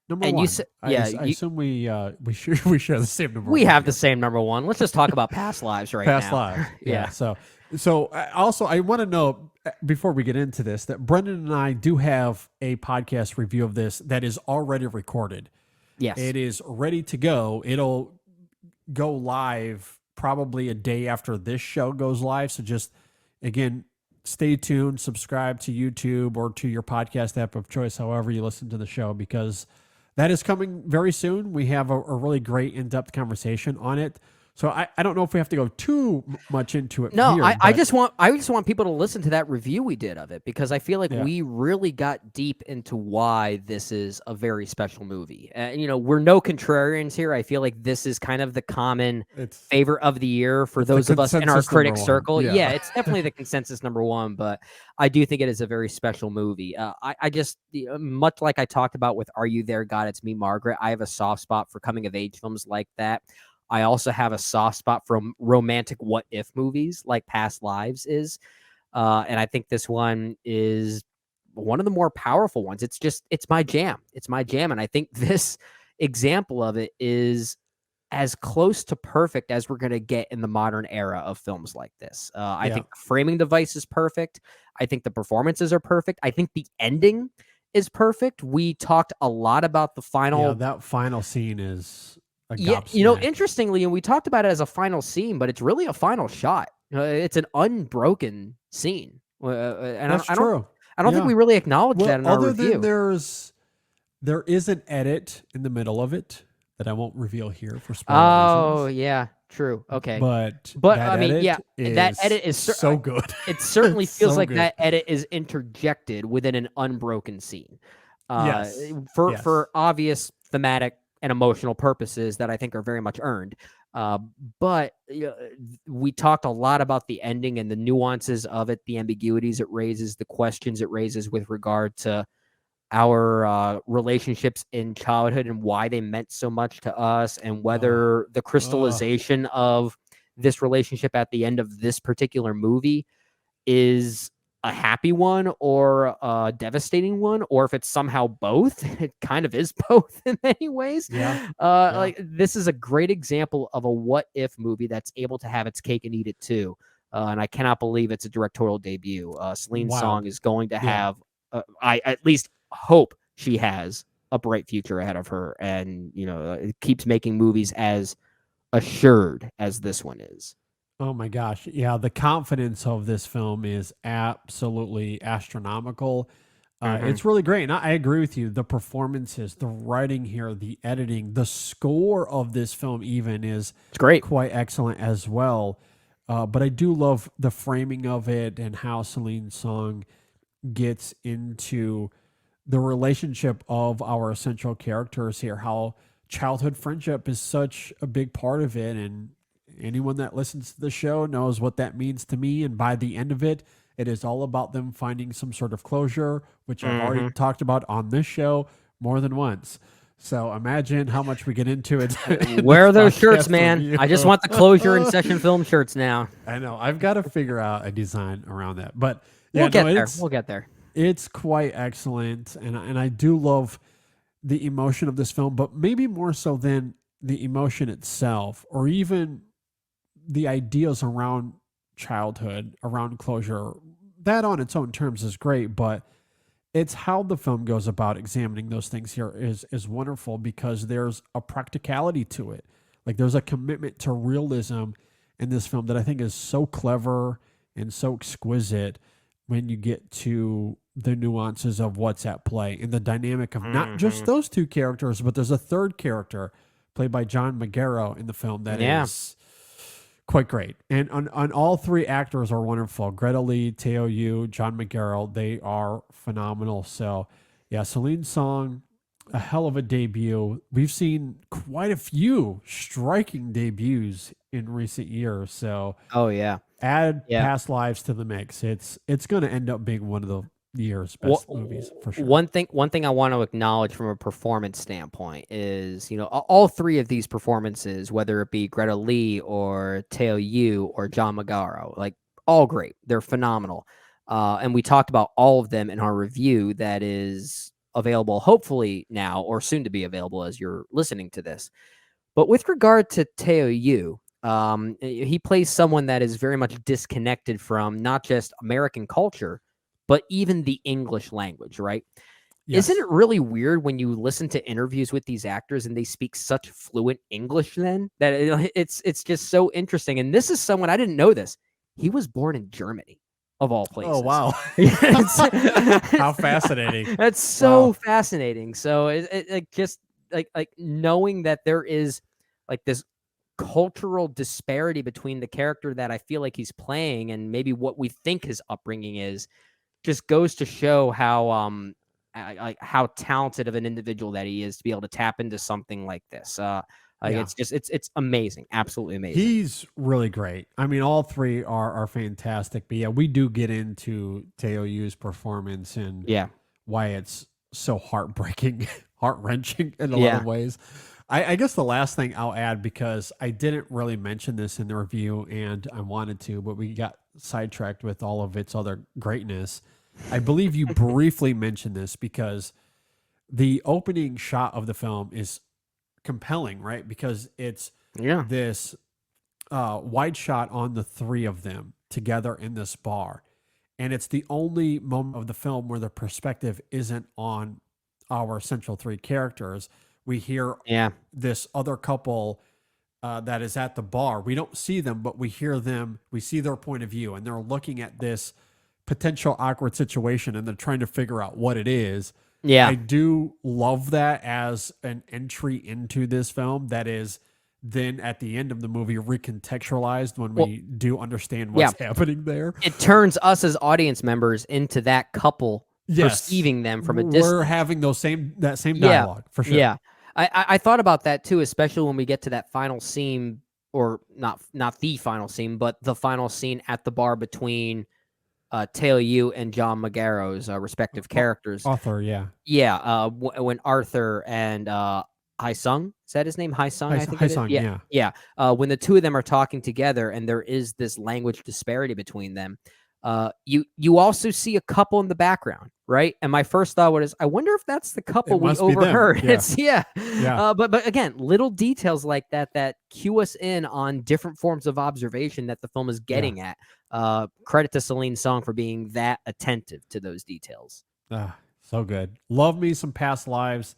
Number And you one. said, I, yeah, I assume we share the same number we one have the here. same number one. Let's just talk about past lives right Past now. lives. Yeah. Yeah. So I want to know before we get into this that Brendan and I do have a podcast review of this that is already recorded. Yes. It is ready to go. It'll go live probably a day after this show goes live. So just again, stay tuned, subscribe to YouTube or to your podcast app of choice, however you listen to the show, because that is coming very soon. We have a really great in-depth conversation on it. So I don't know if we have to go too much into it No, here, I but just want people to listen to that review we did of it, because I feel like yeah, we really got deep into why this is a very special movie. And we're no contrarians here. I feel like this is kind of the common it's favorite of the year for it's the those of us in our consensus number critic one. circle. Yeah, Yeah. it's definitely the consensus number one, but I do think it is a very special movie. I just, much like I talked about with Are You There, God? It's Me, Margaret, I have a soft spot for coming of age films like that. I also have a soft spot for romantic what if movies like Past Lives is. And I think this one is one of the more powerful ones. It's my jam. It's my jam. And I think this example of it is as close to perfect as we're going to get in the modern era of films like this. I Yeah. think the framing device is perfect. I think the performances are perfect. I think the ending is perfect. We talked a lot about the Yeah. final. That final scene is a Yeah, gobsmack. interestingly, and we talked about it as a final scene, but it's really a final shot. It's an unbroken scene, and That's I don't, true. I don't think Yeah. we really acknowledged that Well, in our other than review. there is an edit in the middle of it that I won't reveal here for spoiler Oh, reasons, yeah, true. Okay, but but that I mean, yeah, edit that edit is is so good. it certainly It's feels so like good. that edit is interjected within an unbroken scene, uh, Yes. Yes. for obvious thematic and emotional purposes that I think are very much earned. Uh, but we talked a lot about the ending and the nuances of it, the ambiguities it raises, the questions it raises with regard to our relationships in childhood and why they meant so much to us, and Oh. whether the Oh. crystallization of this relationship at the end of this particular movie is a happy one or a devastating one, or if it's somehow both. It kind of is both in many ways. Yeah. Yeah. Like, this is a great example of a what if movie that's able to have its cake and eat it too. And I cannot believe it's a directorial debut. Celine Song Wild. is going to Yeah. have, I at least hope she has a bright future ahead of her, and it keeps making movies as assured as this one is. Oh my gosh. Yeah, the confidence of this film is absolutely astronomical. Hmm. It's really great. And I agree with you. The performances, the writing here, the editing, the score of this film, even is It's great. quite excellent as well. But I do love the framing of it and how Celine Song gets into the relationship of our essential characters here, how childhood friendship is such a big part of it. And anyone that listens to the show knows what that means to me. And by the end of it, it is all about them finding some sort of closure, which I've already Hmm. talked about on this show more than once. So imagine how much we get into it in Wear this those shirts, podcast man. review. I just want the closure in session film shirts now. I know I've got to figure out a design around that, but We'll yeah, no, get there. We'll get there. it's quite excellent, and I do love the emotion of this film, but maybe more so than the emotion itself, or even the ideas around childhood, around closure. That on its own terms is great, but it's how the film goes about examining those things here is wonderful, because there's a practicality to it. Like there's a commitment to realism in this film that I think is so clever and so exquisite when you get to the nuances of what's at play and the dynamic of not just Hmm. those two characters, but there's a third character played by John Magaro in the film that Yeah. is quite great. And on all three actors are wonderful. Greta Lee, Teo Yu, John McGarrell, they are phenomenal. So yeah, Celine Song, a hell of a debut. We've seen quite a few striking debuts in recent years. So Oh, yeah. add Yeah. Past Lives to the mix. It's going to end up being one of the year's Wha- best movies for sure. one thing I want to acknowledge from a performance standpoint is, all three of these performances, whether it be Greta Lee or Teo Yu or John Magaro, like, all great. They're phenomenal. And we talked about all of them in our review that is available hopefully now or soon to be available as you're listening to this. But with regard to Teo Yu, he plays someone that is very much disconnected from not just American culture, but even the English language, right? Isn't Yes. it really weird when you listen to interviews with these actors and they speak such fluent English then that it's just so interesting. And this is someone I didn't know this. He was born in Germany, of all Oh, places. wow. How fascinating. That's so Wow. fascinating. So like just like knowing that there is like this cultural disparity between the character that I feel like he's playing and maybe what we think his upbringing is just goes to show how talented of an individual that he is to be able to tap into something like this. Like Yeah. it's just it's amazing, absolutely amazing. He's really great. I mean, all three are fantastic. But yeah, we do get into Teo Yu's performance and Yeah, why it's so heartbreaking, heart wrenching in a lot yeah, of ways. I guess the last thing I'll add, because I didn't really mention this in the review and I wanted to, but we got sidetracked with all of its other greatness. I believe you briefly mentioned this because the opening shot of the film is compelling, right? Because it's yeah, this wide shot on the three of them together in this bar. And it's the only moment of the film where the perspective isn't on our central three characters. We hear yeah, this other couple that is at the bar. We don't see them, but we hear them. We see their point of view, and they're looking at this potential awkward situation and they're trying to figure out what it is. yeah, I do love that as an entry into this film that is then at the end of the movie recontextualized when well, we do understand yeah. what's happening there. It turns us as audience members into that couple, Yes. perceiving them from a We're distance. having that same Yeah, dialogue for sure. yeah. I thought about that too, especially when we get to that final scene, or not the final scene, but the final scene at the bar between Teo Yu and John Magaro's respective characters. Author, yeah. Yeah, when Arthur and Hai Sung, is that his name? Hai Sung, I think Hi it is. song, Yeah, yeah. yeah. When the two of them are talking together, and there is this language disparity between them. You also see a couple in the background, right? And my first thought was, I wonder if that's the It couple we must be them. overheard. Yeah. It's yeah, Yeah. but again, little details like that cue us in on different forms of observation that the film is Yeah. getting at. Credit to Celine Song for being that attentive to those details. Ah, so good. Love me some past lives.